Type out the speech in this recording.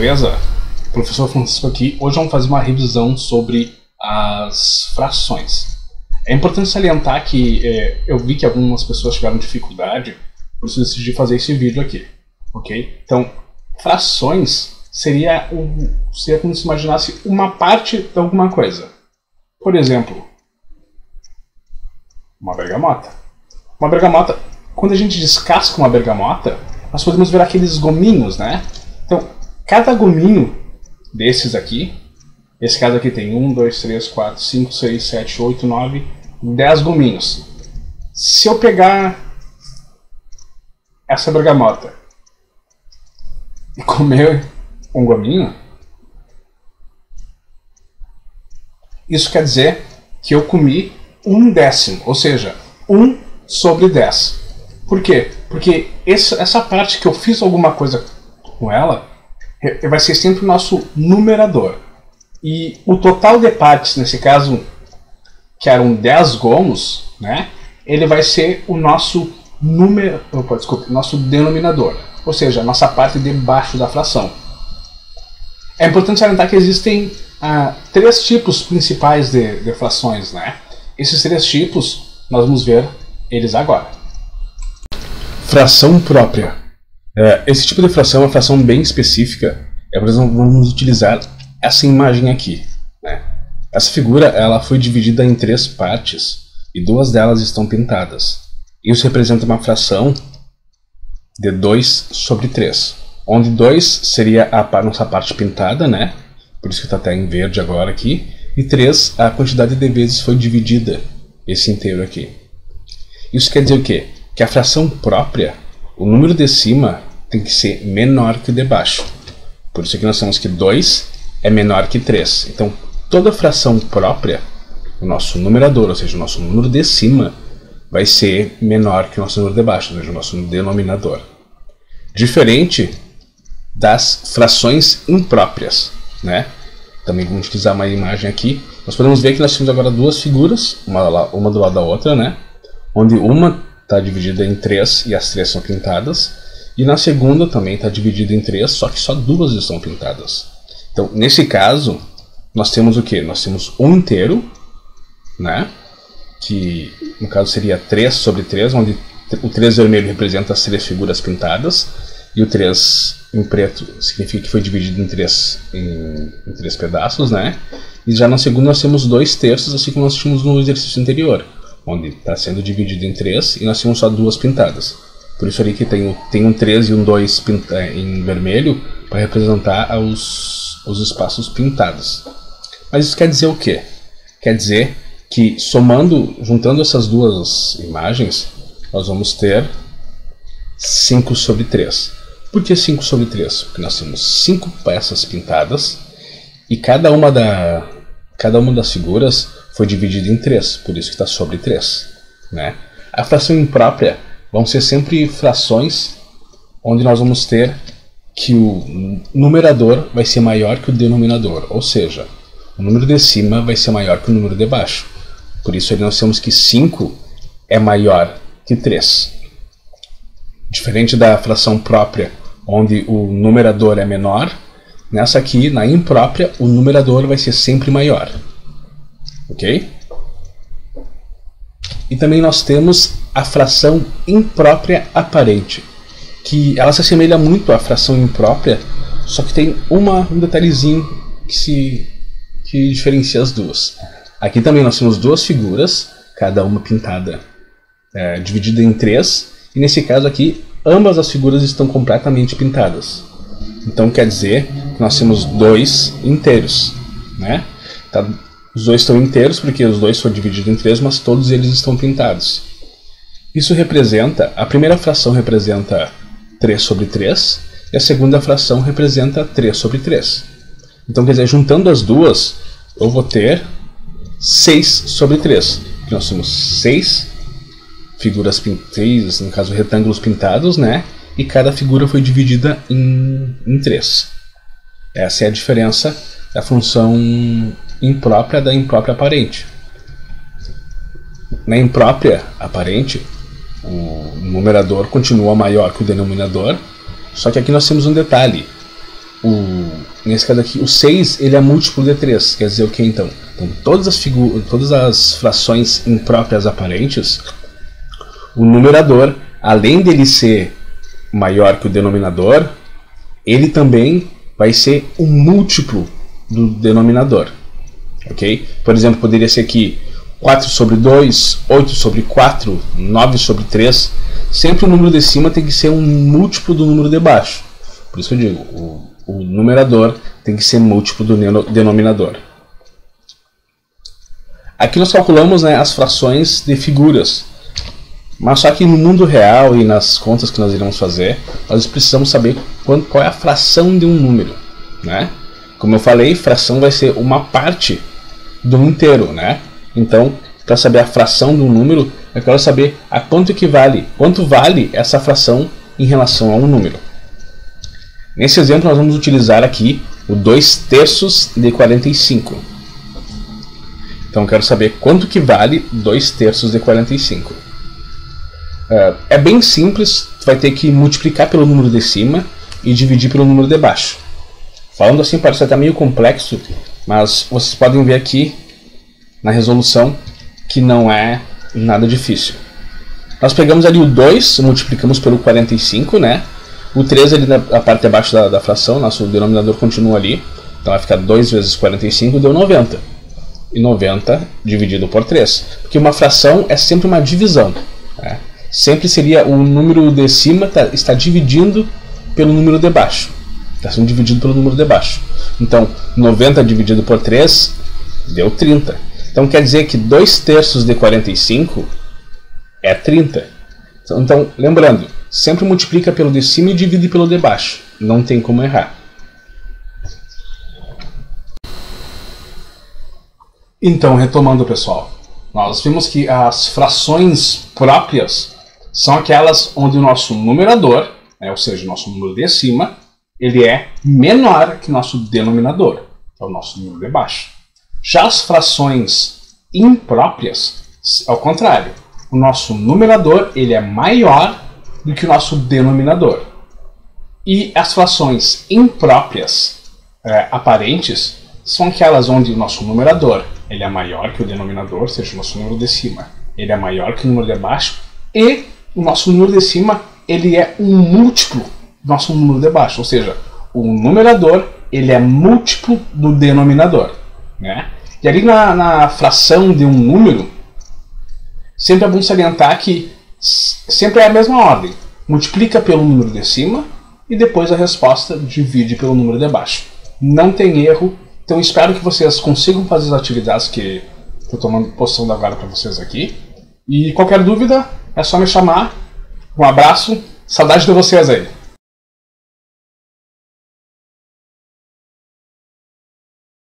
beleza? Professor Francisco aqui. Hoje vamos fazer uma revisão sobre as frações. É importante salientar que eu vi que algumas pessoas tiveram dificuldade, por isso decidi fazer esse vídeo aqui, ok? Então, frações seria como se imaginasse uma parte de alguma coisa. Por exemplo, uma bergamota. Uma bergamota, quando a gente descasca uma bergamota, nós podemos ver aqueles gominhos, né? Então, cada gominho desses aqui, esse caso aqui tem 1, 2, 3, 4, 5, 6, 7, 8, 9, 10 gominhos. Se eu pegar essa bergamota e comer um gominho, isso quer dizer que eu comi 1/10, ou seja, 1 sobre 10. Por quê? Porque essa parte que eu fiz alguma coisa com ela vai ser sempre o nosso numerador. E o total de partes, nesse caso, que eram 10 gomos, né, ele vai ser o nosso nosso denominador, ou seja, a nossa parte de baixo da fração. É importante salientar que existem 3 tipos principais de frações, né? Esses 3 tipos, nós vamos ver eles agora. Fração própria. Esse tipo de fração é uma fração bem específica. Por exemplo, vamos utilizar essa imagem aqui, né? Essa figura ela foi dividida em 3 partes e 2 delas estão pintadas. Isso representa uma fração de 2 sobre 3, onde 2 seria a nossa parte pintada, né? Por isso que está até em verde agora aqui. E 3, a quantidade de vezes foi dividida, esse inteiro aqui. Isso quer dizer o quê? Que a fração própria, o número de cima tem que ser menor que o de baixo. Por isso que nós temos que 2 é menor que 3. Então, toda fração própria, o nosso numerador, ou seja, o nosso número de cima, vai ser menor que o nosso número de baixo, ou seja, o nosso denominador. Diferente das frações impróprias, né? Também vamos utilizar uma imagem aqui. Nós podemos ver que nós temos agora 2 figuras, uma do lado da outra, né? Onde uma está dividida em 3 e as 3 são pintadas. E na segunda também está dividida em 3, só que só 2 estão pintadas. Então, nesse caso, nós temos o quê? Nós temos um inteiro, né? Que no caso seria 3 sobre 3, onde o 3 vermelho representa as 3 figuras pintadas. E o 3 em preto significa que foi dividido em 3 pedaços, né? E já na segunda nós temos 2/3, assim como nós tínhamos no exercício anterior, onde está sendo dividido em 3 e nós temos só 2 pintadas. Por isso ali que tem um 3 e um 2 em vermelho para representar os espaços pintados. Mas isso quer dizer o quê? Quer dizer que juntando essas 2 imagens, nós vamos ter 5 sobre 3. Por que 5 sobre 3? Porque nós temos 5 peças pintadas e cada uma das figuras foi dividida em 3, por isso que está sobre 3, né? A fração imprópria vão ser sempre frações onde nós vamos ter que o numerador vai ser maior que o denominador, ou seja, o número de cima vai ser maior que o número de baixo. Por isso nós temos que 5 é maior que 3. Diferente da fração própria, onde o numerador é menor, nessa aqui, na imprópria, o numerador vai ser sempre maior. Ok? E também nós temos a fração imprópria aparente, que ela se assemelha muito à fração imprópria, só que tem um detalhezinho que diferencia as duas. Aqui também nós temos 2 figuras, cada uma pintada, dividida em 3, e nesse caso aqui, ambas as figuras estão completamente pintadas. Então quer dizer que nós temos 2 inteiros, né? Os 2 estão inteiros porque os 2 foram divididos em 3, mas todos eles estão pintados. Isso representa, a primeira fração representa 3 sobre 3 e a segunda fração representa 3 sobre 3. Então quer dizer, juntando as duas, eu vou ter 6 sobre 3. Porque nós temos 6 figuras pintadas, no caso retângulos pintados, né? E cada figura foi dividida em 3. Essa é a diferença da função imprópria da imprópria aparente. Na imprópria aparente, o numerador continua maior que o denominador, só que aqui nós temos um detalhe. nesse caso aqui, o 6 ele é múltiplo de 3. Quer dizer o que então? Então todas as frações impróprias aparentes, o numerador, além dele ser maior que o denominador, ele também vai ser um múltiplo do denominador. Ok? Por exemplo, poderia ser aqui 4 sobre 2, 8 sobre 4, 9 sobre 3. Sempre o número de cima tem que ser um múltiplo do número de baixo. Por isso que eu digo, o numerador tem que ser múltiplo do denominador. Aqui nós calculamos, né, as frações de figuras. Mas só que no mundo real e nas contas que nós iremos fazer, nós precisamos saber qual é a fração de um número, né? Como eu falei, fração vai ser uma parte do inteiro, né? Então, para saber a fração de um número, eu quero saber a quanto vale essa fração em relação a um número. Nesse exemplo, nós vamos utilizar aqui o 2/3 de 45. Então, eu quero saber quanto que vale 2/3 de 45. É bem simples, tu vai ter que multiplicar pelo número de cima e dividir pelo número de baixo. Falando assim parece até meio complexo, mas vocês podem ver aqui na resolução que não é nada difícil. Nós pegamos ali o 2, multiplicamos pelo 45, né? O 3 ali na parte de baixo da fração, nosso denominador continua ali, então vai ficar 2 vezes 45 deu 90. E 90 dividido por 3, porque uma fração é sempre uma divisão, né? Sempre seria o número de cima está dividindo pelo número de baixo. Está sendo dividido pelo número de baixo. Então, 90 dividido por 3 deu 30. Então, quer dizer que 2/3 de 45 é 30. Então, lembrando, sempre multiplica pelo de cima e divide pelo de baixo. Não tem como errar. Então, retomando, pessoal. Nós vimos que as frações próprias são aquelas onde o nosso numerador, ou seja, o nosso número de cima, ele é menor que o nosso denominador, que é o nosso número de baixo. Já as frações impróprias, ao contrário, o nosso numerador ele é maior do que o nosso denominador. E as frações impróprias aparentes são aquelas onde o nosso numerador ele é maior que o denominador, ou seja, o nosso número de cima ele é maior que o número de baixo, e o nosso número de cima ele é um múltiplo do nosso número de baixo, ou seja, o numerador ele é múltiplo do denominador, né? E ali na fração de um número, sempre é bom salientar que sempre é a mesma ordem. Multiplica pelo número de cima e depois a resposta divide pelo número de baixo. Não tem erro, então espero que vocês consigam fazer as atividades que estou postando agora para vocês aqui. E qualquer dúvida, é só me chamar. Um abraço, saudade de vocês aí.